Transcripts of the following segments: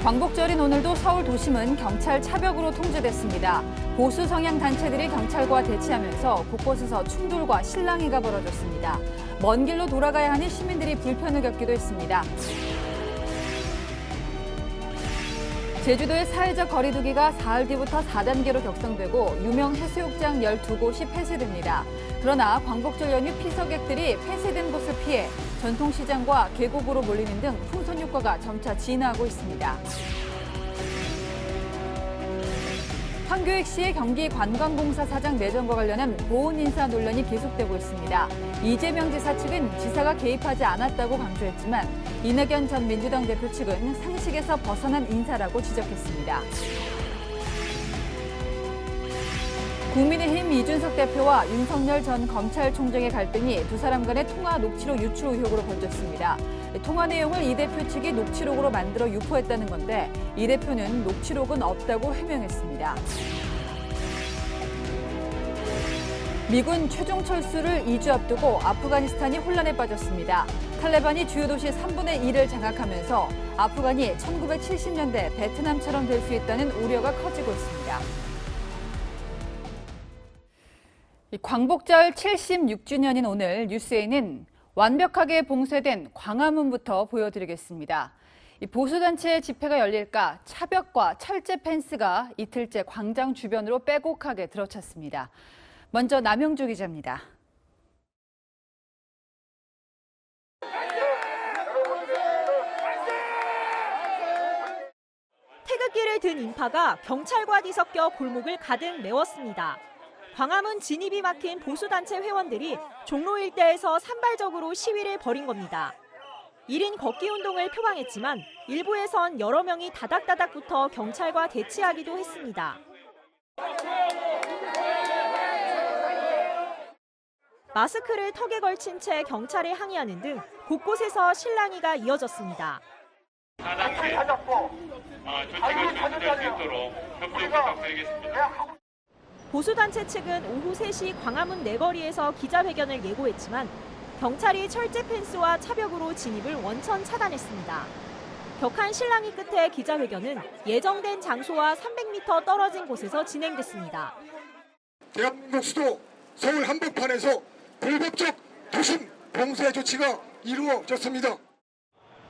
광복절인 오늘도 서울 도심은 경찰 차벽으로 통제됐습니다. 보수 성향 단체들이 경찰과 대치하면서 곳곳에서 충돌과 실랑이가 벌어졌습니다. 먼 길로 돌아가야 하는 시민들이 불편을 겪기도 했습니다. 제주도의 사회적 거리두기가 사흘 뒤부터 4단계로 격상되고 유명 해수욕장 12곳이 폐쇄됩니다. 그러나 광복절 연휴 피서객들이 폐쇄된 곳을 피해 전통시장과 계곡으로 몰리는 등 풍선 효과가 점차 진화하고 있습니다. 황교익 씨의 경기관광공사 사장 내정과 관련한 보훈 인사 논란이 계속되고 있습니다. 이재명 지사 측은 지사가 개입하지 않았다고 강조했지만 이낙연 전 민주당 대표 측은 상식에서 벗어난 인사라고 지적했습니다. 국민의힘 이준석 대표와 윤석열 전 검찰총장의 갈등이 두 사람 간의 통화 녹취록 유출 의혹으로 번졌습니다. 통화 내용을 이 대표 측이 녹취록으로 만들어 유포했다는 건데 이 대표는 녹취록은 없다고 해명했습니다. 미군 최종 철수를 2주 앞두고 아프가니스탄이 혼란에 빠졌습니다. 탈레반이 주요 도시 3분의 1을 장악하면서 아프간이 1970년대 베트남처럼 될 수 있다는 우려가 커지고 있습니다. 광복절 76주년인 오늘 뉴스에는 완벽하게 봉쇄된 광화문부터 보여드리겠습니다. 보수단체 집회가 열릴까 차벽과 철제 펜스가 이틀째 광장 주변으로 빼곡하게 들어찼습니다. 먼저 남영주 기자입니다. 태극기를 든 인파가 경찰과 뒤섞여 골목을 가득 메웠습니다. 광화문 진입이 막힌 보수단체 회원들이 종로 일대에서 산발적으로 시위를 벌인 겁니다. 1인 걷기 운동을 표방했지만 일부에선 여러 명이 다닥다닥 붙어 경찰과 대치하기도 했습니다. 마스크를 턱에 걸친 채 경찰에 항의하는 등 곳곳에서 실랑이가 이어졌습니다. 조직을 준수될 수 있도록 협조 부탁드리겠습니다. 보수단체 측은 오후 3시 광화문 내거리에서 기자회견을 예고했지만 경찰이 철제 펜스와 차벽으로 진입을 원천 차단했습니다. 격한 실랑이 끝에 기자회견은 예정된 장소와 300m 떨어진 곳에서 진행됐습니다. 대한민국 수도 서울 한복판에서 불법적 도심 봉쇄 조치가 이루어졌습니다.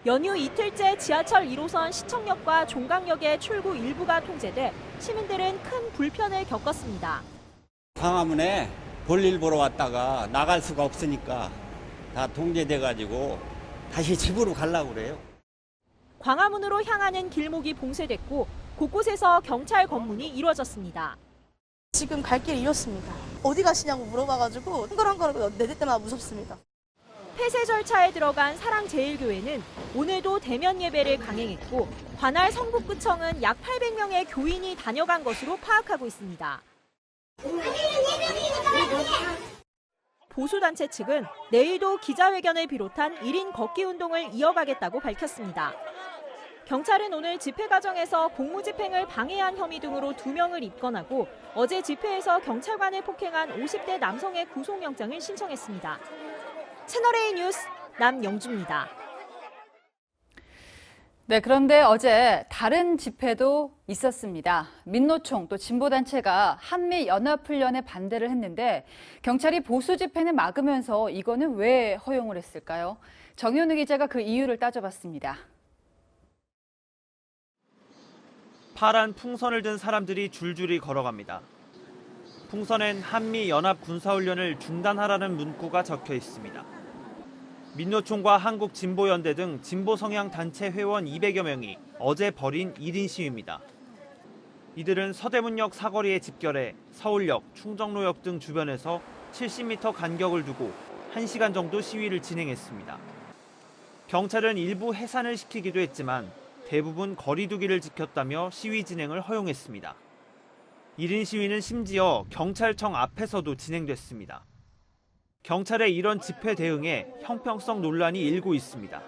연휴 이틀째 지하철 1호선 시청역과 종강역의 출구 일부가 통제돼 시민들은 큰 불편을 겪었습니다. 광화문에 볼일 보러 왔다가 나갈 수가 없으니까 다 통제돼가지고 다시 집으로 가려고 그래요. 광화문으로 향하는 길목이 봉쇄됐고 곳곳에서 경찰 검문이 이루어졌습니다. 지금 갈 길 잃었습니다. 어디 가시냐고 물어봐가지고 헝거렁거리고 내릴 때마다 무섭습니다. 폐쇄 절차에 들어간 사랑제일교회는 오늘도 대면 예배를 강행했고 관할 성북구청은 약 800명의 교인이 다녀간 것으로 파악하고 있습니다. 보수단체 측은 내일도 기자회견을 비롯한 1인 걷기 운동을 이어가겠다고 밝혔습니다. 경찰은 오늘 집회 과정에서 공무집행을 방해한 혐의 등으로 2명을 입건하고 어제 집회에서 경찰관을 폭행한 50대 남성의 구속영장을 신청했습니다. 채널A 뉴스 남영주입니다. 네, 그런데 어제 다른 집회도 있었습니다. 민노총 또 진보단체가 한미연합훈련에 반대를 했는데 경찰이 보수 집회는 막으면서 이거는 왜 허용을 했을까요? 정현우 기자가 그 이유를 따져봤습니다. 파란 풍선을 든 사람들이 줄줄이 걸어갑니다. 풍선엔 한미연합 군사훈련을 중단하라는 문구가 적혀 있습니다. 민노총과 한국진보연대 등 진보성향 단체 회원 200여 명이 어제 벌인 1인 시위입니다. 이들은 서대문역 사거리에 집결해 서울역, 충정로역 등 주변에서 70m 간격을 두고 1시간 정도 시위를 진행했습니다. 경찰은 일부 해산을 시키기도 했지만 대부분 거리 두기를 지켰다며 시위 진행을 허용했습니다. 1인 시위는 심지어 경찰청 앞에서도 진행됐습니다. 경찰의 이런 집회 대응에 형평성 논란이 일고 있습니다.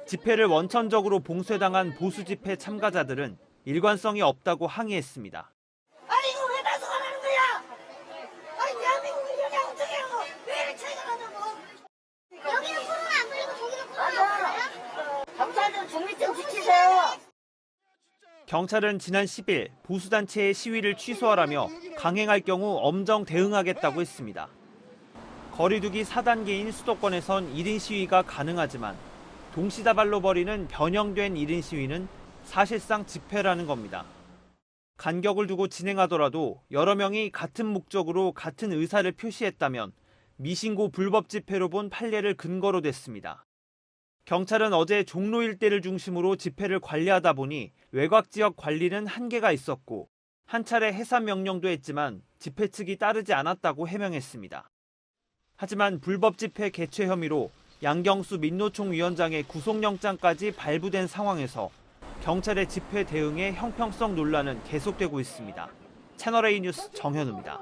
집회를 원천적으로 봉쇄당한 보수 집회 참가자들은 일관성이 없다고 항의했습니다. 아니 이거 왜 나서가는 거야? 아니 대한민국을 이렇게 어떻게 하고 왜 이렇게 차이가 나냐고. 여기는 경찰은 지난 10일 보수단체의 시위를 취소하라며 강행할 경우 엄정 대응하겠다고 했습니다. 거리두기 4단계인 수도권에선 1인 시위가 가능하지만 동시다발로 벌이는 변형된 1인 시위는 사실상 집회라는 겁니다. 간격을 두고 진행하더라도 여러 명이 같은 목적으로 같은 의사를 표시했다면 미신고 불법 집회로 본 판례를 근거로 댔습니다. 경찰은 어제 종로 일대를 중심으로 집회를 관리하다 보니 외곽 지역 관리는 한계가 있었고 한 차례 해산 명령도 했지만 집회 측이 따르지 않았다고 해명했습니다. 하지만 불법 집회 개최 혐의로 양경수 민노총 위원장의 구속영장까지 발부된 상황에서 경찰의 집회 대응의 형평성 논란은 계속되고 있습니다. 채널A 뉴스 정현우입니다.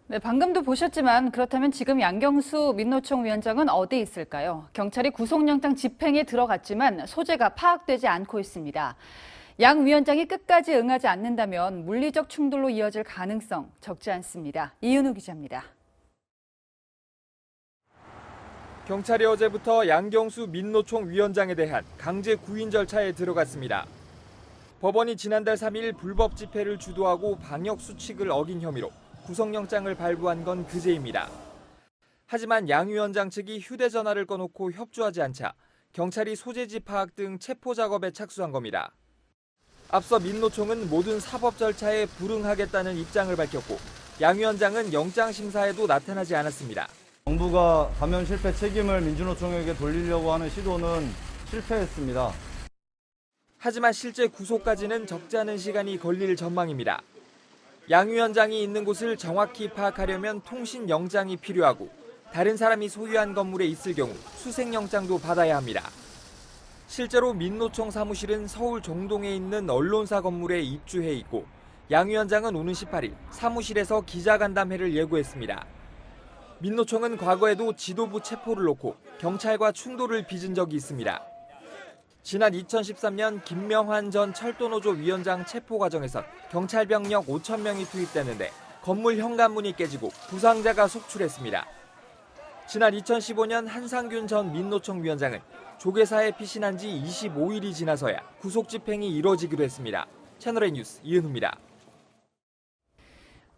네, 방금도 보셨지만 그렇다면 지금 양경수 민노총 위원장은 어디 있을까요? 경찰이 구속영장 집행에 들어갔지만 소재가 파악되지 않고 있습니다. 양 위원장이 끝까지 응하지 않는다면 물리적 충돌로 이어질 가능성 적지 않습니다. 이은우 기자입니다. 경찰이 어제부터 양경수 민노총 위원장에 대한 강제 구인 절차에 들어갔습니다. 법원이 지난달 3일 불법 집회를 주도하고 방역 수칙을 어긴 혐의로 구속영장을 발부한 건 그제입니다. 하지만 양 위원장 측이 휴대전화를 꺼놓고 협조하지 않자 경찰이 소재지 파악 등 체포 작업에 착수한 겁니다. 앞서 민노총은 모든 사법 절차에 불응하겠다는 입장을 밝혔고 양 위원장은 영장 심사에도 나타나지 않았습니다. 정부가 감염 실패 책임을 민주노총에게 돌리려고 하는 시도는 실패했습니다. 하지만 실제 구속까지는 적지 않은 시간이 걸릴 전망입니다. 양 위원장이 있는 곳을 정확히 파악하려면 통신 영장이 필요하고 다른 사람이 소유한 건물에 있을 경우 수색 영장도 받아야 합니다. 실제로 민노총 사무실은 서울 종동에 있는 언론사 건물에 입주해 있고 양 위원장은 오는 18일 사무실에서 기자간담회를 예고했습니다. 민노총은 과거에도 지도부 체포를 놓고 경찰과 충돌을 빚은 적이 있습니다. 지난 2013년 김명환 전 철도노조 위원장 체포 과정에선 경찰 병력 5,000명이 투입됐는데 건물 현관문이 깨지고 부상자가 속출했습니다. 지난 2015년 한상균 전 민노총 위원장은 조계사에 피신한 지 25일이 지나서야 구속 집행이 이뤄지기로 했습니다. 채널A 뉴스 이은우입니다.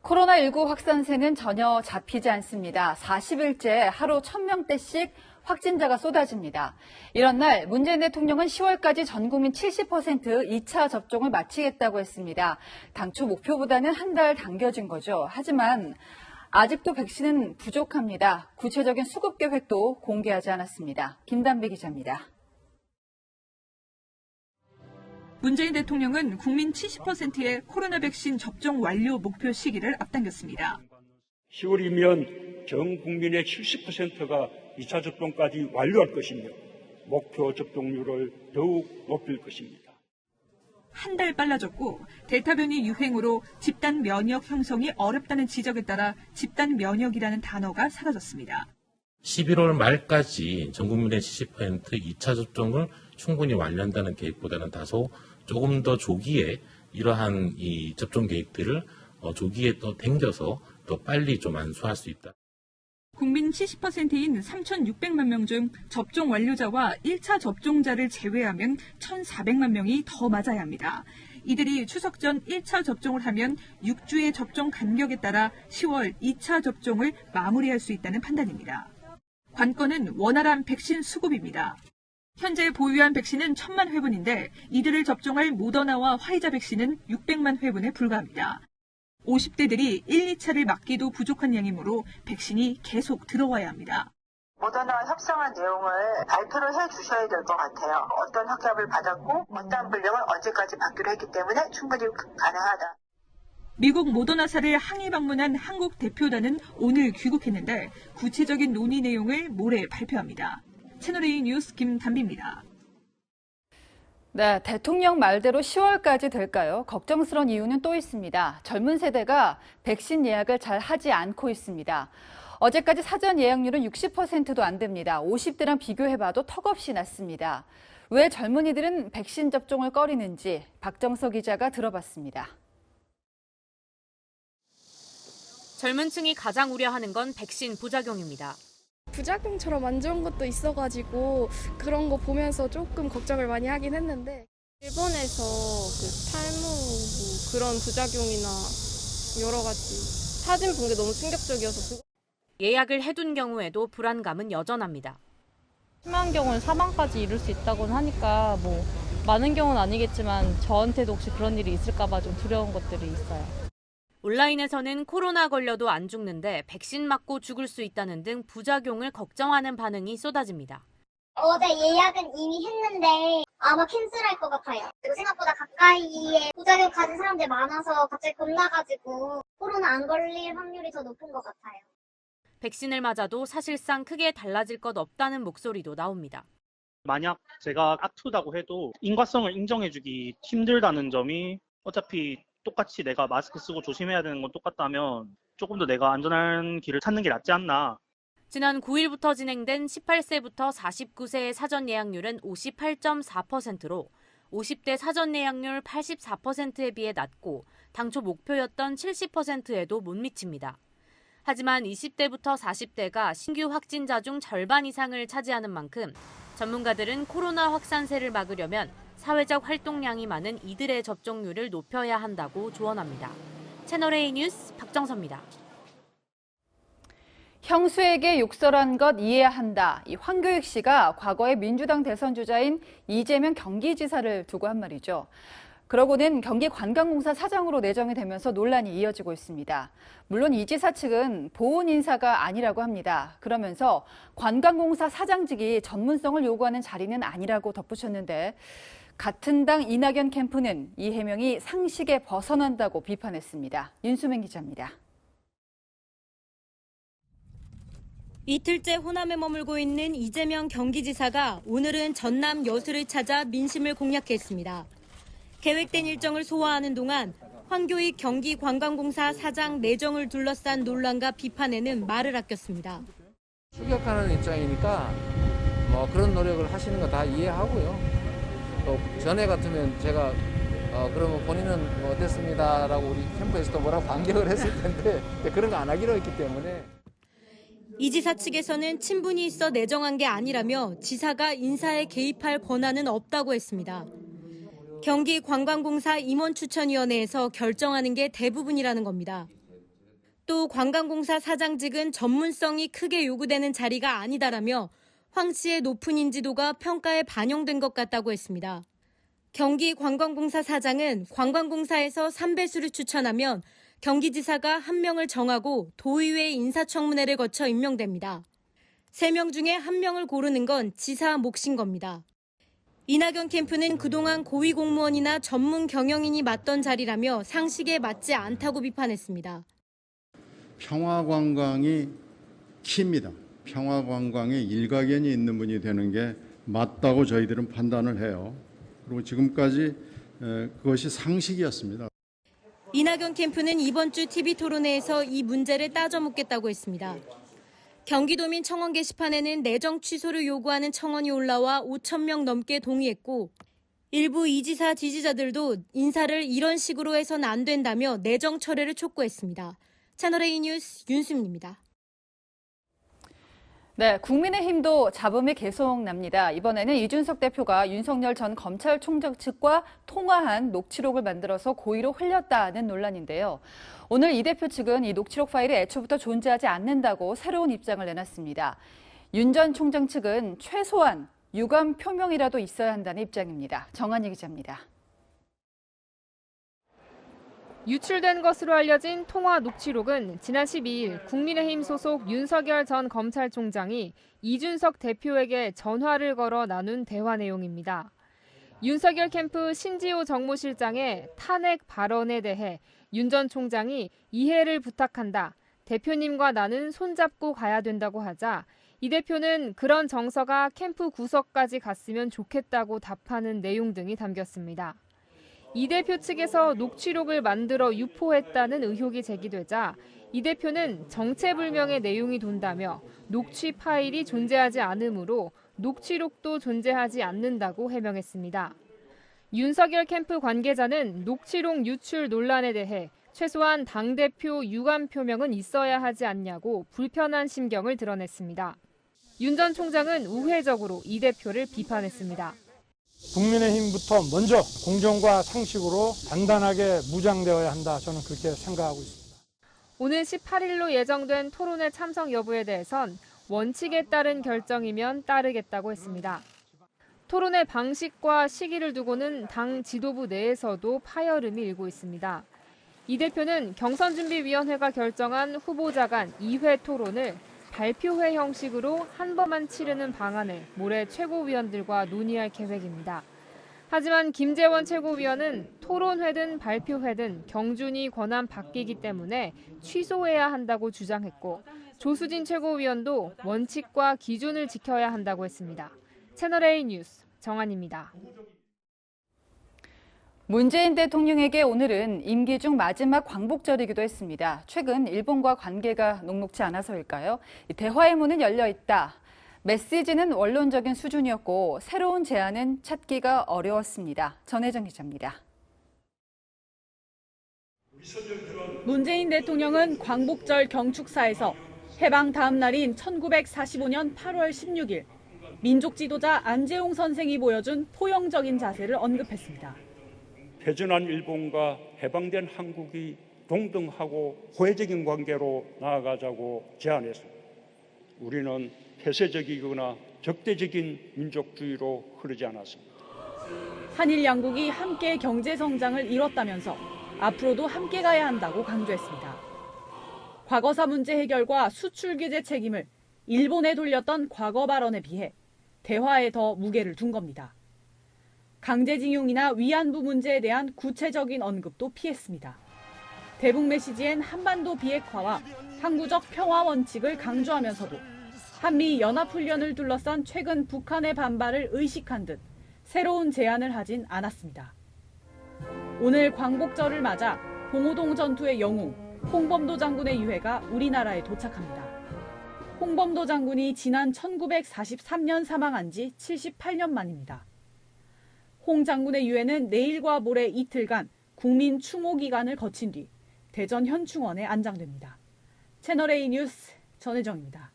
코로나19 확산세는 전혀 잡히지 않습니다. 40일째 하루 1,000명대씩 확진자가 쏟아집니다. 이런 날 문재인 대통령은 10월까지 전 국민 70% 2차 접종을 마치겠다고 했습니다. 당초 목표보다는 한 달 당겨진 거죠. 하지만 아직도 백신은 부족합니다. 구체적인 수급 계획도 공개하지 않았습니다. 김단비 기자입니다. 문재인 대통령은 국민 70%의 코로나 백신 접종 완료 목표 시기를 앞당겼습니다. 10월이면 전 국민의 70%가 2차 접종까지 완료할 것이며 목표 접종률을 더욱 높일 것입니다. 한 달 빨라졌고 델타 변이 유행으로 집단 면역 형성이 어렵다는 지적에 따라 집단 면역이라는 단어가 사라졌습니다. 11월 말까지 전 국민의 70% 2차 접종을 충분히 완료한다는 계획보다는 다소 조금 더 조기에 이러한 이 접종 계획들을 조기에 또 당겨서 더 빨리 좀 안수할 수 있다. 국민 70%인 3,600만 명 중 접종 완료자와 1차 접종자를 제외하면 1,400만 명이 더 맞아야 합니다. 이들이 추석 전 1차 접종을 하면 6주의 접종 간격에 따라 10월 2차 접종을 마무리할 수 있다는 판단입니다. 관건은 원활한 백신 수급입니다. 현재 보유한 백신은 1,000만 회분인데 이들을 접종할 모더나와 화이자 백신은 600만 회분에 불과합니다. 50대들이 1, 2차를 맞기도 부족한 양이므로 백신이 계속 들어와야 합니다. 모더나와 협상한 내용을 발표를 해주셔야 될 것 같아요. 어떤 확답을 받았고 어떤 분량을 언제까지 받기로 했기 때문에 충분히 가능하다. 미국 모더나사를 항의 방문한 한국 대표단은 오늘 귀국했는데 구체적인 논의 내용을 모레 발표합니다. 채널A 뉴스 김단비입니다. 네, 대통령 말대로 10월까지 될까요? 걱정스러운 이유는 또 있습니다. 젊은 세대가 백신 예약을 잘 하지 않고 있습니다. 어제까지 사전 예약률은 60%도 안 됩니다. 50대랑 비교해봐도 턱없이 낮습니다. 왜 젊은이들은 백신 접종을 꺼리는지 박정서 기자가 들어봤습니다. 젊은 층이 가장 우려하는 건 백신 부작용입니다. 부작용처럼 안 좋은 것도 있어가지고 그런 거 보면서 조금 걱정을 많이 하긴 했는데 일본에서 그 탈모 그런 부작용이나 여러 가지 사진 본 게 너무 충격적이어서 예약을 해둔 경우에도 불안감은 여전합니다. 심한 경우는 사망까지 이룰 수 있다고는 하니까 많은 경우는 아니겠지만 저한테도 혹시 그런 일이 있을까 봐 좀 두려운 것들이 있어요. 온라인에서는 코로나 걸려도 안 죽는데 백신 맞고 죽을 수 있다는 등 부작용을 걱정하는 반응이 쏟아집니다. 어제 예약은 이미 했는데 아마 캔슬할 것 같아요. 그리고 생각보다 가까이에 부작용 가진 사람들이 많아서 갑자기 겁나가지고 코로나 안 걸릴 확률이 더 높은 것 같아요. 백신을 맞아도 사실상 크게 달라질 것 없다는 목소리도 나옵니다. 만약 제가 아프다고 해도 인과성을 인정해주기 힘들다는 점이 어차피 똑같이 내가 마스크 쓰고 조심해야 되는 건 똑같다면 조금 더 내가 안전한 길을 찾는 게 낫지 않나. 지난 9일부터 진행된 18세부터 49세의 사전 예약률은 58.4%로 50대 사전 예약률 84%에 비해 낮고 당초 목표였던 70%에도 못 미칩니다. 하지만 20대부터 40대가 신규 확진자 중 절반 이상을 차지하는 만큼 전문가들은 코로나 확산세를 막으려면 사회적 활동량이 많은 이들의 접종률을 높여야 한다고 조언합니다. 채널A 뉴스 박정서입니다. 형수에게 욕설한 것 이해해야 한다. 이 황교익 씨가 과거에 민주당 대선 주자인 이재명 경기지사를 두고 한 말이죠. 그러고는 경기관광공사 사장으로 내정이 되면서 논란이 이어지고 있습니다. 물론 이 지사 측은 보훈 인사가 아니라고 합니다. 그러면서 관광공사 사장직이 전문성을 요구하는 자리는 아니라고 덧붙였는데 같은 당 이낙연 캠프는 이 해명이 상식에 벗어난다고 비판했습니다. 윤수민 기자입니다. 이틀째 호남에 머물고 있는 이재명 경기지사가 오늘은 전남 여수를 찾아 민심을 공략했습니다. 계획된 일정을 소화하는 동안 황교익 경기관광공사 사장 내정을 둘러싼 논란과 비판에는 말을 아꼈습니다. 추격하는 입장이니까 그런 노력을 하시는 거 다 이해하고요. 또 전에 같으면 제가 그러면 본인은 어땠습니다라고 우리 캠프에서도 뭐라고 반격을 했을 텐데 그런 거 안 하기로 했기 때문에. 이 지사 측에서는 친분이 있어 내정한 게 아니라며 지사가 인사에 개입할 권한은 없다고 했습니다. 경기관광공사 임원추천위원회에서 결정하는 게 대부분이라는 겁니다. 또 관광공사 사장직은 전문성이 크게 요구되는 자리가 아니다라며 황 씨의 높은 인지도가 평가에 반영된 것 같다고 했습니다. 경기관광공사 사장은 관광공사에서 3배수를 추천하면 경기지사가 1명을 정하고 도의회 인사청문회를 거쳐 임명됩니다. 3명 중에 1명을 고르는 건 지사 몫인 겁니다. 이낙연 캠프는 그동안 고위공무원이나 전문 경영인이 맡던 자리라며 상식에 맞지 않다고 비판했습니다. 평화관광이 키입니다. 평화관광에 일가견이 있는 분이 되는 게 맞다고 저희들은 판단을 해요. 그리고 지금까지 그것이 상식이었습니다. 이낙연 캠프는 이번 주 TV토론회에서 이 문제를 따져 묻겠다고 했습니다. 경기도민 청원 게시판에는 내정 취소를 요구하는 청원이 올라와 5,000명 넘게 동의했고 일부 이 지사 지지자들도 인사를 이런 식으로 해선 안 된다며 내정 철회를 촉구했습니다. 채널A 뉴스 윤수민입니다. 네, 국민의힘도 잡음이 계속 납니다. 이번에는 이준석 대표가 윤석열 전 검찰총장 측과 통화한 녹취록을 만들어서 고의로 흘렸다는 논란인데요. 오늘 이 대표 측은 이 녹취록 파일이 애초부터 존재하지 않는다고 새로운 입장을 내놨습니다. 윤 전 총장 측은 최소한 유감 표명이라도 있어야 한다는 입장입니다. 정한희 기자입니다. 유출된 것으로 알려진 통화 녹취록은 지난 12일 국민의힘 소속 윤석열 전 검찰총장이 이준석 대표에게 전화를 걸어 나눈 대화 내용입니다. 윤석열 캠프 신지호 정무실장의 탄핵 발언에 대해 윤 전 총장이 이해를 부탁한다. 대표님과 나는 손잡고 가야 된다고 하자 이 대표는 그런 정서가 캠프 구석까지 갔으면 좋겠다고 답하는 내용 등이 담겼습니다. 이 대표 측에서 녹취록을 만들어 유포했다는 의혹이 제기되자 이 대표는 정체불명의 내용이 돈다며 녹취 파일이 존재하지 않으므로 녹취록도 존재하지 않는다고 해명했습니다. 윤석열 캠프 관계자는 녹취록 유출 논란에 대해 최소한 당대표 유감 표명은 있어야 하지 않냐고 불편한 심경을 드러냈습니다. 윤 전 총장은 우회적으로 이 대표를 비판했습니다. 국민의힘부터 먼저 공정과 상식으로 단단하게 무장되어야 한다. 저는 그렇게 생각하고 있습니다. 오늘 18일로 예정된 토론회 참석 여부에 대해선 원칙에 따른 결정이면 따르겠다고 했습니다. 토론회 방식과 시기를 두고는 당 지도부 내에서도 파열음이 일고 있습니다. 이 대표는 경선준비위원회가 결정한 후보자 간 2회 토론을 발표회 형식으로 한 번만 치르는 방안을 모레 최고위원들과 논의할 계획입니다. 하지만 김재원 최고위원은 토론회든 발표회든 경준이 권한 바뀌기 때문에 취소해야 한다고 주장했고, 조수진 최고위원도 원칙과 기준을 지켜야 한다고 했습니다. 채널A 뉴스 정한입니다. 문재인 대통령에게 오늘은 임기 중 마지막 광복절이기도 했습니다. 최근 일본과 관계가 녹록지 않아서일까요? 대화의 문은 열려 있다. 메시지는 원론적인 수준이었고 새로운 제안은 찾기가 어려웠습니다. 전혜정 기자입니다. 문재인 대통령은 광복절 경축사에서 해방 다음 날인 1945년 8월 16일 민족 지도자 안재홍 선생이 보여준 포용적인 자세를 언급했습니다. 패전한 일본과 해방된 한국이 동등하고 호혜적인 관계로 나아가자고 제안했습니다. 우리는 폐쇄적이거나 적대적인 민족주의로 흐르지 않았습니다. 한일 양국이 함께 경제 성장을 이뤘다면서 앞으로도 함께 가야 한다고 강조했습니다. 과거사 문제 해결과 수출 규제 책임을 일본에 돌렸던 과거 발언에 비해 대화에 더 무게를 둔 겁니다. 강제징용이나 위안부 문제에 대한 구체적인 언급도 피했습니다. 대북 메시지엔 한반도 비핵화와 항구적 평화 원칙을 강조하면서도 한미 연합훈련을 둘러싼 최근 북한의 반발을 의식한 듯 새로운 제안을 하진 않았습니다. 오늘 광복절을 맞아 봉오동 전투의 영웅 홍범도 장군의 유해가 우리나라에 도착합니다. 홍범도 장군이 지난 1943년 사망한 지 78년 만입니다. 홍 장군의 유해는 내일과 모레 이틀간 국민 추모 기간을 거친 뒤 대전 현충원에 안장됩니다. 채널A 뉴스 전혜정입니다.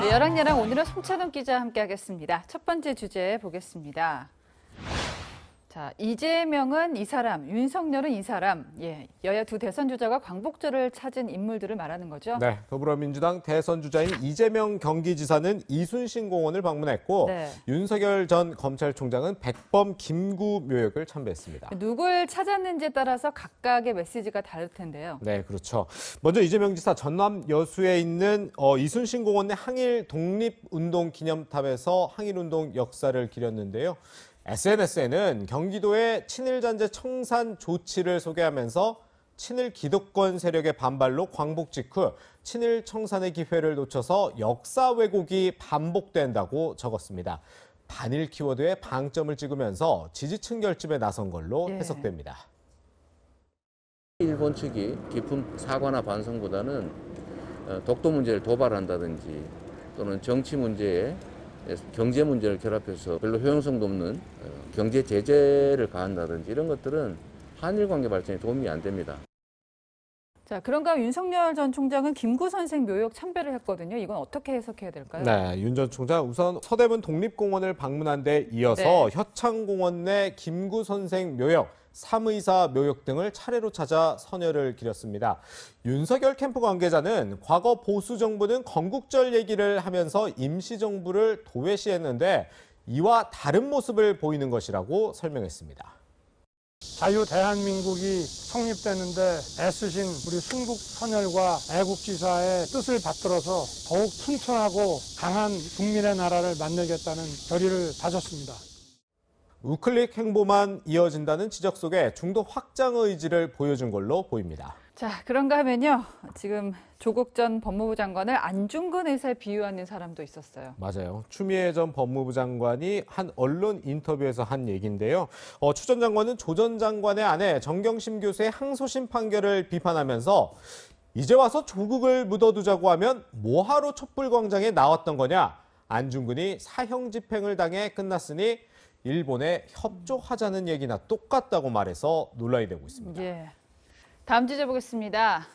네, 여랑야랑 오늘은 송찬웅 기자와 함께하겠습니다. 첫 번째 주제 보겠습니다. 자, 이재명은 이 사람, 윤석열은 이 사람. 예, 여야 두 대선 주자가 광복절을 찾은 인물들을 말하는 거죠. 네, 더불어민주당 대선 주자인 이재명 경기지사는 이순신 공원을 방문했고 네. 윤석열 전 검찰총장은 백범 김구 묘역을 참배했습니다. 누굴 찾았는지에 따라서 각각의 메시지가 다를 텐데요. 네, 그렇죠. 먼저 이재명 지사 전남 여수에 있는 이순신 공원 내 항일 독립운동 기념탑에서 항일운동 역사를 기렸는데요. SNS에는 경기도의 친일잔재 청산 조치를 소개하면서 친일 기득권 세력의 반발로 광복 직후 친일 청산의 기회를 놓쳐서 역사 왜곡이 반복된다고 적었습니다. 반일 키워드에 방점을 찍으면서 지지층 결집에 나선 걸로 해석됩니다. 일본 측이 깊은 사과나 반성보다는 독도 문제를 도발한다든지 또는 정치 문제에 경제 문제를 결합해서 별로 효용성도 없는 경제 제재를 가한다든지 이런 것들은 한일 관계 발전에 도움이 안 됩니다. 자, 그런가 윤석열 전 총장은 김구 선생 묘역 참배를 했거든요. 이건 어떻게 해석해야 될까요? 네, 윤 전 총장 우선 서대문 독립공원을 방문한 데 이어서 효창공원 내 김구 선생 묘역, 삼의사 묘역 등을 차례로 찾아 선열을 기렸습니다. 윤석열 캠프 관계자는 과거 보수 정부는 건국절 얘기를 하면서 임시정부를 도외시했는데 이와 다른 모습을 보이는 것이라고 설명했습니다. 자유 대한민국이 성립되는데 애쓰신 우리 순국 선열과 애국지사의 뜻을 받들어서 더욱 튼튼하고 강한 국민의 나라를 만들겠다는 결의를 다졌습니다. 우클릭 행보만 이어진다는 지적 속에 중도 확장 의지를 보여준 걸로 보입니다. 자, 그런가 하면요. 지금 조국 전 법무부 장관을 안중근 의사에 비유하는 사람도 있었어요. 맞아요. 추미애 전 법무부 장관이 한 언론 인터뷰에서 한 얘기인데요. 추 전 장관은 조 전 장관의 아내 정경심 교수의 항소심 판결을 비판하면서 이제 와서 조국을 묻어두자고 하면 뭐하러 촛불광장에 나왔던 거냐. 안중근이 사형 집행을 당해 끝났으니 일본에 협조하자는 얘기나 똑같다고 말해서 논란이 되고 있습니다. 예. 다음 주제 보겠습니다.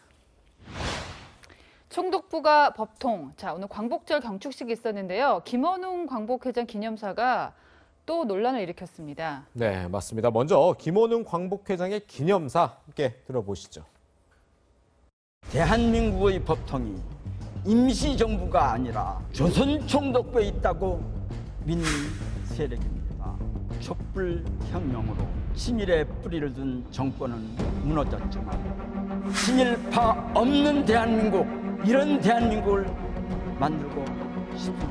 총독부가 법통. 자, 오늘 광복절 경축식이 있었는데요. 김원웅 광복회장 기념사가 또 논란을 일으켰습니다. 네, 맞습니다. 먼저 김원웅 광복회장의 기념사 함께 들어보시죠. 대한민국의 법통이 임시정부가 아니라 조선총독부에 있다고 믿는 세력입니다. 촛불혁명으로 친일의 뿌리를 둔 정권은 무너졌지만 친일파 없는 대한민국, 이런 대한민국을 만들고 싶습니다.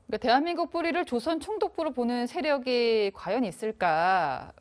그러니까 대한민국 뿌리를 조선 총독부로 보는 세력이 과연 있을까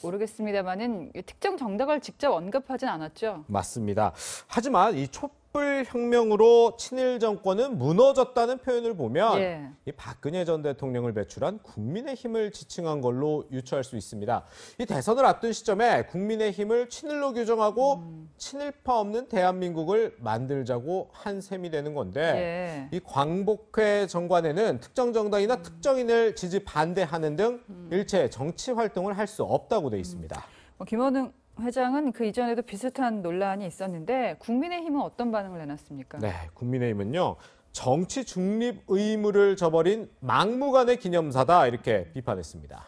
모르겠습니다만은 특정 정당을 직접 언급하진 않았죠. 맞습니다. 하지만 이 촛불혁명으로 친일 정권은 무너졌다는 표현을 보면 이 박근혜 전 대통령을 배출한 국민의힘을 지칭한 걸로 유추할 수 있습니다. 이 대선을 앞둔 시점에 국민의힘을 친일로 규정하고 친일파 없는 대한민국을 만들자고 한 셈이 되는 건데 이 광복회 정관에는 특정 정당이나 특정인을 지지 반대하는 등 일체 정치 활동을 할 수 없다고 돼 있습니다. 김원웅 회장은 그 이전에도 비슷한 논란이 있었는데 국민의힘은 어떤 반응을 내놨습니까? 네, 국민의힘은요. 정치 중립 의무를 저버린 막무가내 기념사다 이렇게 비판했습니다.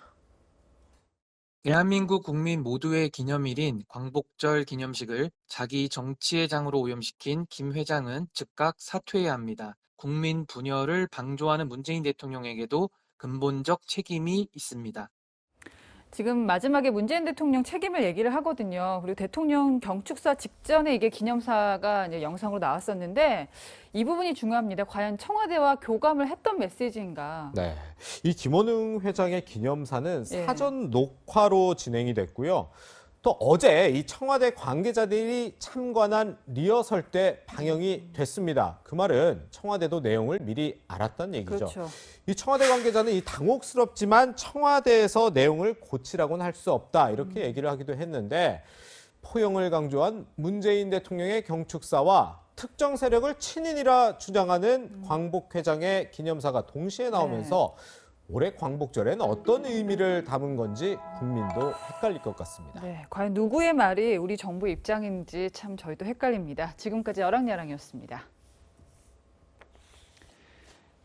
대한민국 국민 모두의 기념일인 광복절 기념식을 자기 정치의 장으로 오염시킨 김 회장은 즉각 사퇴해야 합니다. 국민 분열을 방조하는 문재인 대통령에게도 근본적 책임이 있습니다. 지금 마지막에 문재인 대통령 책임을 얘기를 하거든요. 그리고 대통령 경축사 직전에 이게 기념사가 이제 영상으로 나왔었는데 이 부분이 중요합니다. 과연 청와대와 교감을 했던 메시지인가? 네, 이 김원웅 회장의 기념사는 사전 녹화로 진행이 됐고요. 또 어제 이 청와대 관계자들이 참관한 리허설 때 방영이 됐습니다. 그 말은 청와대도 내용을 미리 알았다는 얘기죠. 그렇죠. 이 청와대 관계자는 이 당혹스럽지만 청와대에서 내용을 고치라고는 할 수 없다 이렇게 얘기를 하기도 했는데 포용을 강조한 문재인 대통령의 경축사와 특정 세력을 친인이라 주장하는 광복회장의 기념사가 동시에 나오면서 올해 광복절에는 어떤 의미를 담은 건지 국민도 헷갈릴 것 같습니다. 네, 과연 누구의 말이 우리 정부 입장인지 참 저희도 헷갈립니다. 지금까지 여랑야랑이었습니다.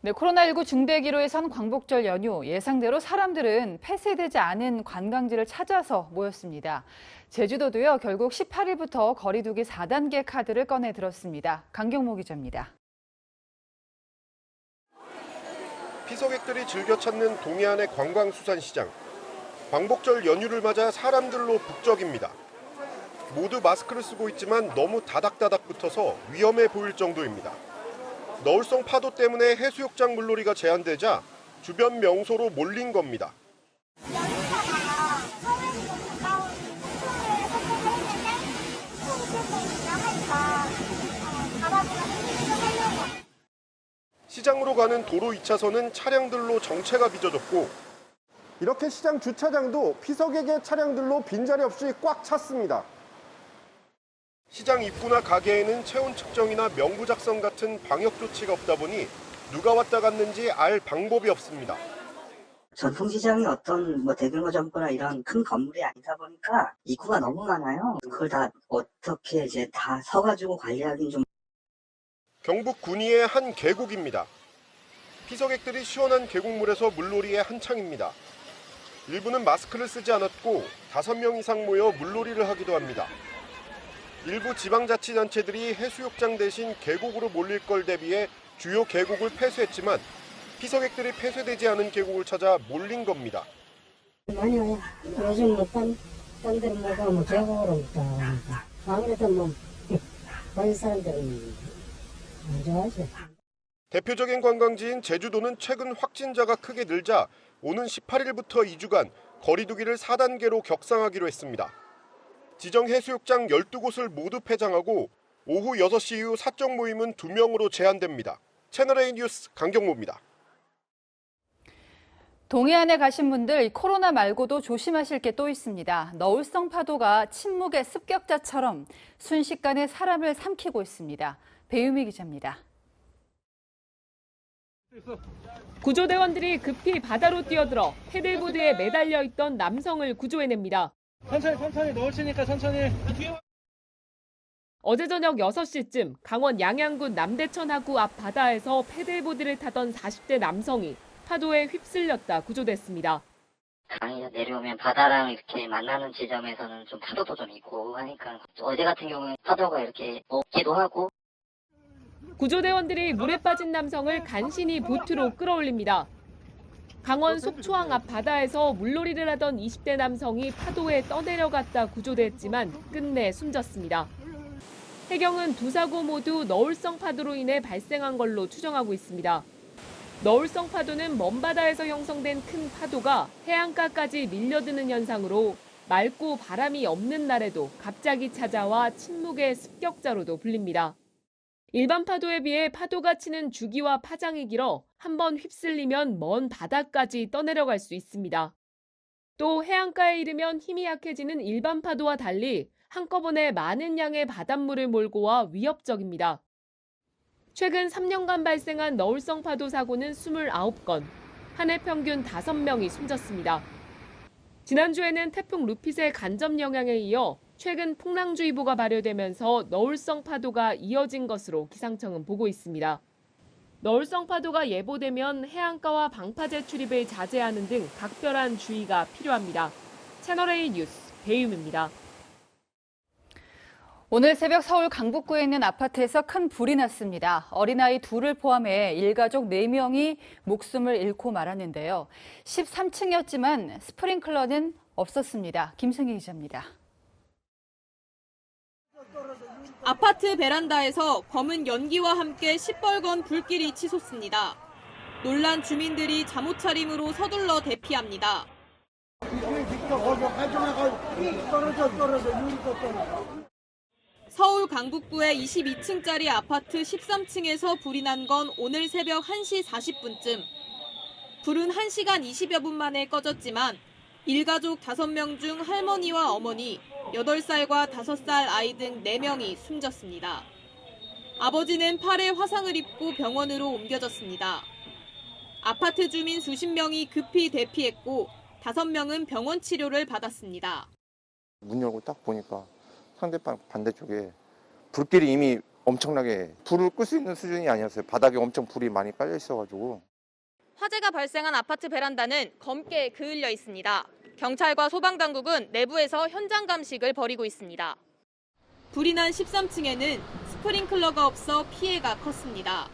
네, 코로나19 중대기로에 선 광복절 연휴, 예상대로 사람들은 폐쇄되지 않은 관광지를 찾아서 모였습니다. 제주도도요, 결국 18일부터 거리두기 4단계 카드를 꺼내 들었습니다. 강경모 기자입니다. 피서객들이 즐겨 찾는 동해안의 관광수산시장. 광복절 연휴를 맞아 사람들로 북적입니다. 모두 마스크를 쓰고 있지만 너무 다닥다닥 붙어서 위험해 보일 정도입니다. 너울성 파도 때문에 해수욕장 물놀이가 제한되자 주변 명소로 몰린 겁니다. 시장으로 가는 도로 2차선은 차량들로 정체가 빚어졌고 이렇게 시장 주차장도 피서객의 차량들로 빈자리 없이 꽉 찼습니다. 시장 입구나 가게에는 체온 측정이나 명부 작성 같은 방역 조치가 없다 보니 누가 왔다 갔는지 알 방법이 없습니다. 전통시장이 어떤 대규모 점포나 이런 큰 건물이 아니다 보니까 입구가 너무 많아요. 그걸 다 어떻게 다 서가지고 관리하기는 좀. 경북 군위의 한 계곡입니다. 피서객들이 시원한 계곡물에서 물놀이에 한창입니다. 일부는 마스크를 쓰지 않았고 5명 이상 모여 물놀이를 하기도 합니다. 일부 지방자치단체들이 해수욕장 대신 계곡으로 몰릴 걸 대비해 주요 계곡을 폐쇄했지만 피서객들이 폐쇄되지 않은 계곡을 찾아 몰린 겁니다. 많이 와요. 요즘 딴 데는 계곡으로 아무래도 다른 사람들은 안 좋아하죠. 대표적인 관광지인 제주도는 최근 확진자가 크게 늘자 오는 18일부터 2주간 거리두기를 4단계로 격상하기로 했습니다. 지정 해수욕장 12곳을 모두 폐장하고 오후 6시 이후 사적 모임은 2명으로 제한됩니다. 채널A 뉴스 강경모입니다. 동해안에 가신 분들 코로나 말고도 조심하실 게 또 있습니다. 너울성 파도가 침묵의 습격자처럼 순식간에 사람을 삼키고 있습니다. 배유미 기자입니다. 구조대원들이 급히 바다로 뛰어들어 패들보드에 매달려 있던 남성을 구조해냅니다. 천천히 넣으시니까 천천히. 어제 저녁 6시쯤 강원 양양군 남대천 하구 앞 바다에서 패들보드를 타던 40대 남성이 파도에 휩쓸렸다 구조됐습니다. 강이 내려오면 바다랑 이렇게 만나는 지점에서는 좀 파도도 좀 있고 하니까 어제 같은 경우는 파도가 이렇게 높기도 하고. 구조대원들이 물에 빠진 남성을 간신히 보트로 끌어올립니다. 강원 속초항 앞 바다에서 물놀이를 하던 20대 남성이 파도에 떠내려갔다 구조됐지만 끝내 숨졌습니다. 해경은 두 사고 모두 너울성 파도로 인해 발생한 걸로 추정하고 있습니다. 너울성 파도는 먼바다에서 형성된 큰 파도가 해안가까지 밀려드는 현상으로 맑고 바람이 없는 날에도 갑자기 찾아와 침묵의 습격자로도 불립니다. 일반 파도에 비해 파도가 치는 주기와 파장이 길어 한번 휩쓸리면 먼 바다까지 떠내려갈 수 있습니다. 또 해안가에 이르면 힘이 약해지는 일반 파도와 달리 한꺼번에 많은 양의 바닷물을 몰고 와 위협적입니다. 최근 3년간 발생한 너울성 파도 사고는 29건, 한 해 평균 5명이 숨졌습니다. 지난주에는 태풍 루핏의 간접 영향에 이어 최근 풍랑주의보가 발효되면서 너울성 파도가 이어진 것으로 기상청은 보고 있습니다. 너울성 파도가 예보되면 해안가와 방파제 출입을 자제하는 등 각별한 주의가 필요합니다. 채널A 뉴스 배유미입니다. 오늘 새벽 서울 강북구에 있는 아파트에서 큰 불이 났습니다. 어린아이 2을 포함해 일가족 4명이 목숨을 잃고 말았는데요. 13층이었지만 스프링클러는 없었습니다. 김승희 기자입니다. 아파트 베란다에서 검은 연기와 함께 시뻘건 불길이 치솟습니다. 놀란 주민들이 잠옷 차림으로 서둘러 대피합니다. 서울 강북구의 22층짜리 아파트 13층에서 불이 난 건 오늘 새벽 1시 40분쯤. 불은 1시간 20여 분 만에 꺼졌지만 일가족 5명 중 할머니와 어머니, 8살과 5살 아이 등 4명이 숨졌습니다. 아버지는 팔에 화상을 입고 병원으로 옮겨졌습니다. 아파트 주민 수십 명이 급히 대피했고 5명은 병원 치료를 받았습니다. 문 열고 딱 보니까 상대방 반대쪽에 불길이 이미 엄청나게 불을 끌 수 있는 수준이 아니었어요. 바닥에 엄청 불이 많이 깔려 있어가지고. 화재가 발생한 아파트 베란다는 검게 그을려 있습니다. 경찰과 소방당국은 내부에서 현장 감식을 벌이고 있습니다. 불이 난 13층에는 스프링클러가 없어 피해가 컸습니다.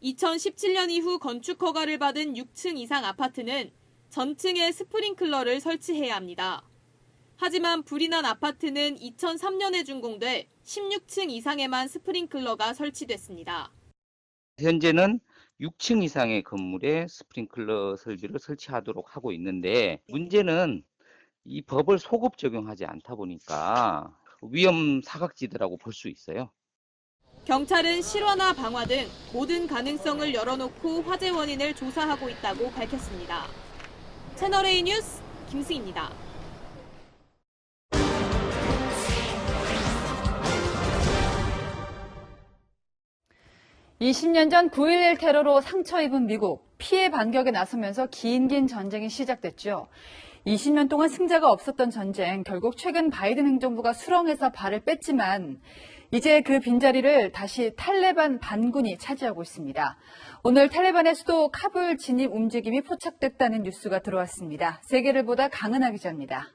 2017년 이후 건축 허가를 받은 6층 이상 아파트는 전층에 스프링클러를 설치해야 합니다. 하지만 불이 난 아파트는 2003년에 준공돼 16층 이상에만 스프링클러가 설치됐습니다. 현재는 6층 이상의 건물에 스프링클러 설비를 설치하도록 하고 있는데 문제는 이 법을 소급 적용하지 않다 보니까 위험 사각지대라고 볼 수 있어요. 경찰은 실화나 방화 등 모든 가능성을 열어놓고 화재 원인을 조사하고 있다고 밝혔습니다. 채널A 뉴스 김승희입니다. 20년 전 9.11 테러로 상처 입은 미국, 피해 반격에 나서면서 긴 전쟁이 시작됐죠. 20년 동안 승자가 없었던 전쟁, 결국 최근 바이든 행정부가 수렁에서 발을 뺐지만 이제 그 빈자리를 다시 탈레반 반군이 차지하고 있습니다. 오늘 탈레반의 수도 카불 진입 움직임이 포착됐다는 뉴스가 들어왔습니다. 세계를 보다 강은하 기자입니다.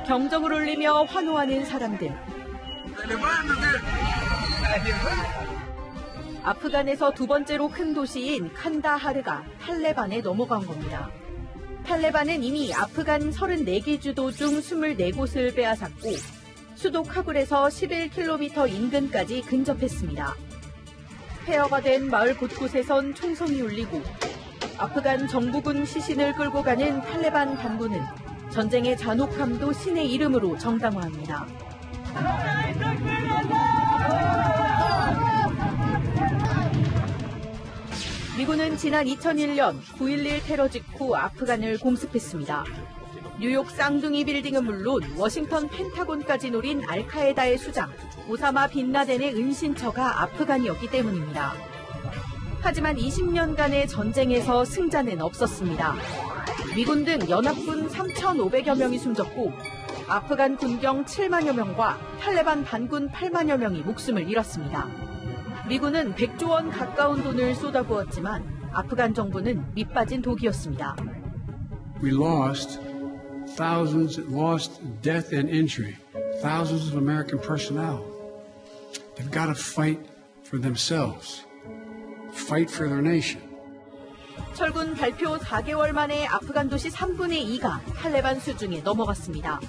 경적을 울리며 환호하는 사람들. 아프간에서 두 번째로 큰 도시인 칸다하르가 탈레반에 넘어간 겁니다. 탈레반은 이미 아프간 34개 주도 중 24곳을 빼앗았고 수도 카불에서 11km 인근까지 근접했습니다. 폐허가 된 마을 곳곳에선 총성이 울리고 아프간 정부군 시신을 끌고 가는 탈레반 반군은 전쟁의 잔혹함도 신의 이름으로 정당화합니다. 미군은 지난 2001년 9.11 테러 직후 아프간을 공습했습니다. 뉴욕 쌍둥이 빌딩은 물론 워싱턴 펜타곤까지 노린 알카에다의 수장 오사마 빈라덴의 은신처가 아프간이었기 때문입니다. 하지만 20년간의 전쟁에서 승자는 없었습니다. 미군 등 연합군 3,500여 명이 숨졌고 아프간 군경 7만여 명과 탈레반 반군 8만여 명이 목숨을 잃었습니다. 미군은 100조 원 가까운 돈을 쏟아부었지만 아프간 정부는 밑빠진 독이었습니다. We lost thousands, lost death and injury, thousands of American personnel. They've got to fight for themselves, fight for their nation. 철군 발표 4개월 만에 아프간 도시 3분의 2가 탈레반 수중에 넘어갔습니다.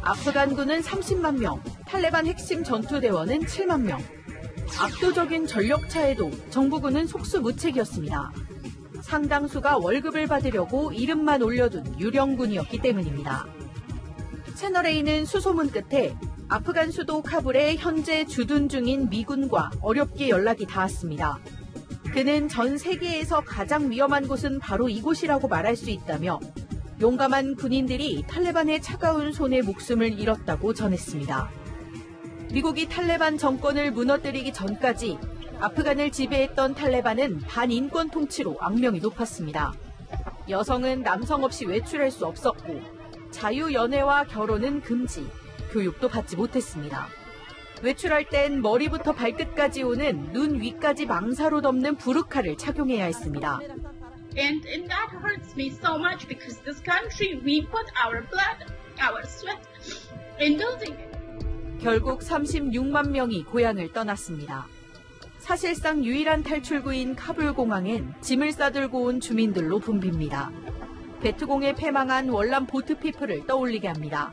아프간군은 30만 명, 탈레반 핵심 전투대원은 7만 명. 압도적인 전력 차에도 정부군은 속수무책이었습니다. 상당수가 월급을 받으려고 이름만 올려둔 유령군이었기 때문입니다. 채널A는 수소문 끝에 아프간 수도 카불에 현재 주둔 중인 미군과 어렵게 연락이 닿았습니다. 그는 전 세계에서 가장 위험한 곳은 바로 이곳이라고 말할 수 있다며 용감한 군인들이 탈레반의 차가운 손에 목숨을 잃었다고 전했습니다. 미국이 탈레반 정권을 무너뜨리기 전까지 아프간을 지배했던 탈레반은 반인권 통치로 악명이 높았습니다. 여성은 남성 없이 외출할 수 없었고 자유연애와 결혼은 금지, 교육도 받지 못했습니다. 외출할 땐 머리부터 발끝까지 오는 눈 위까지 망사로 덮는 부르카를 착용해야 했습니다. And that hurts me so much because this country, we put our blood, our sweat in building it. 결국 36만 명이 고향을 떠났습니다. 사실상 유일한 탈출구인 카불 공항엔 짐을 싸들고 온 주민들로 붐빕니다. 베트공에 패망한 월남 보트피플을 떠올리게 합니다.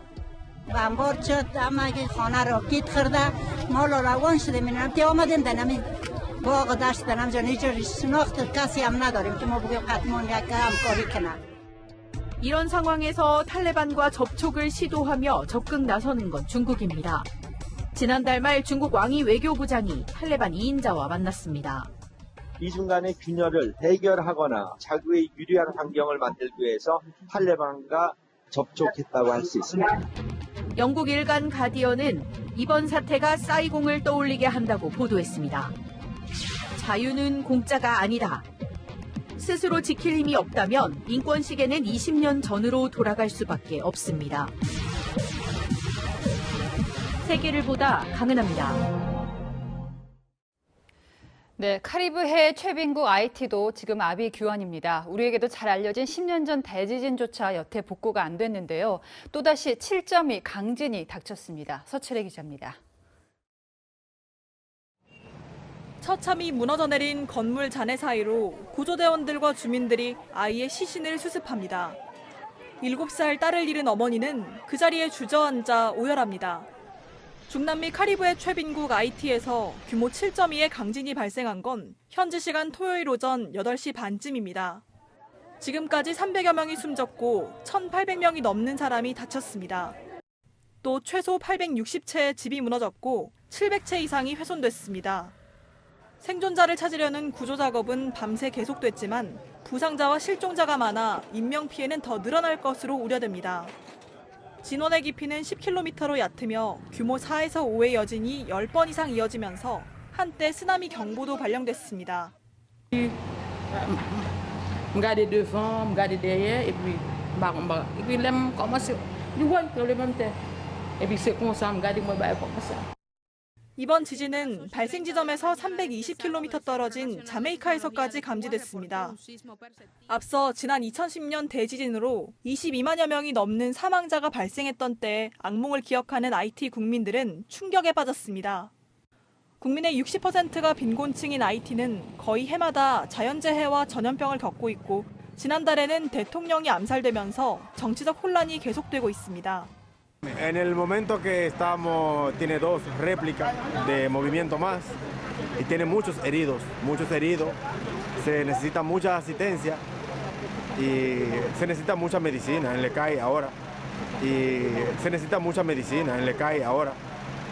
이런 상황에서 탈레반과 접촉을 시도하며 적극 나서는 건 중국입니다. 지난달 말 중국 왕이 외교부장이 탈레반 2인자와 만났습니다. 이중 간의 균열을 해결하거나 자국의 유리한 환경을 만들기 위해서 탈레반과 접촉했다고 할 수 있습니다. 영국 일간 가디언은 이번 사태가 사이공을 떠올리게 한다고 보도했습니다. 자유는 공짜가 아니다. 스스로 지킬 힘이 없다면 인권 시계는 20년 전으로 돌아갈 수밖에 없습니다. 세계를 보다 강은하입니다. 네, 카리브해 최빈국 IT도 지금 아비 규환입니다. 우리에게도 잘 알려진 10년 전 대지진조차 여태 복구가 안 됐는데요. 또다시 7.2 강진이 닥쳤습니다. 서철의 기자입니다. 처참히 무너져 내린 건물 잔해 사이로 구조대원들과 주민들이 아이의 시신을 수습합니다. 7살 딸을 잃은 어머니는 그 자리에 주저앉아 오열합니다. 중남미 카리브해 최빈국 IT에서 규모 7.2의 강진이 발생한 건 현지 시간 토요일 오전 8시 반쯤입니다. 지금까지 300여 명이 숨졌고 1,800명이 넘는 사람이 다쳤습니다. 또 최소 860채의 집이 무너졌고 700채 이상이 훼손됐습니다. 생존자를 찾으려는 구조 작업은 밤새 계속됐지만 부상자와 실종자가 많아 인명피해는 더 늘어날 것으로 우려됩니다. 진원의 깊이는 10km로 얕으며 규모 4에서 5의 여진이 10번 이상 이어지면서 한때 쓰나미 경보도 발령됐습니다. 이번 지진은 발생 지점에서 320km 떨어진 자메이카에서까지 감지됐습니다. 앞서 지난 2010년 대지진으로 22만여 명이 넘는 사망자가 발생했던 때의 악몽을 기억하는 IT 국민들은 충격에 빠졌습니다. 국민의 60%가 빈곤층인 IT는 거의 해마다 자연재해와 전염병을 겪고 있고 지난달에는 대통령이 암살되면서 정치적 혼란이 계속되고 있습니다. En el momento que estamos, tiene dos réplicas de movimiento más y tiene muchos heridos, se necesita mucha asistencia y se necesita mucha medicina en el CAI ahora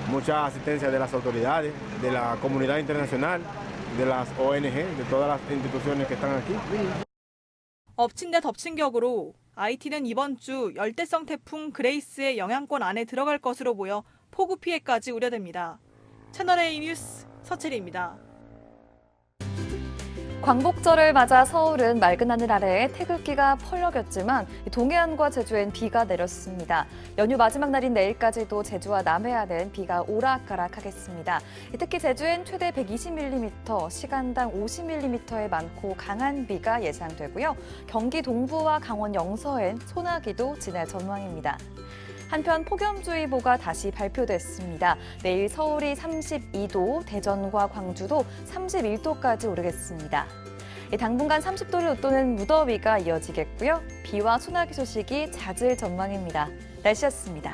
mucha asistencia de las autoridades, de la comunidad internacional, de las ONG, de todas las instituciones que están aquí. 엎친 데 덮친 격으로 IT는 이번 주 열대성 태풍 그레이스의 영향권 안에 들어갈 것으로 보여 폭우 피해까지 우려됩니다. 채널A 뉴스 서채리입니다. 광복절을 맞아 서울은 맑은 하늘 아래에 태극기가 펄럭였지만 동해안과 제주엔 비가 내렸습니다. 연휴 마지막 날인 내일까지도 제주와 남해안은 비가 오락가락하겠습니다. 특히 제주엔 최대 120mm, 시간당 50mm의 많고 강한 비가 예상되고요. 경기 동부와 강원 영서엔 소나기도 지날 전망입니다. 한편 폭염주의보가 다시 발표됐습니다. 내일 서울이 32도, 대전과 광주도 31도까지 오르겠습니다. 당분간 30도를 웃도는 무더위가 이어지겠고요. 비와 소나기 소식이 잦을 전망입니다. 날씨였습니다.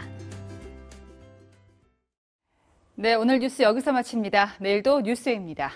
네, 오늘 뉴스 여기서 마칩니다. 내일도 뉴스입니다.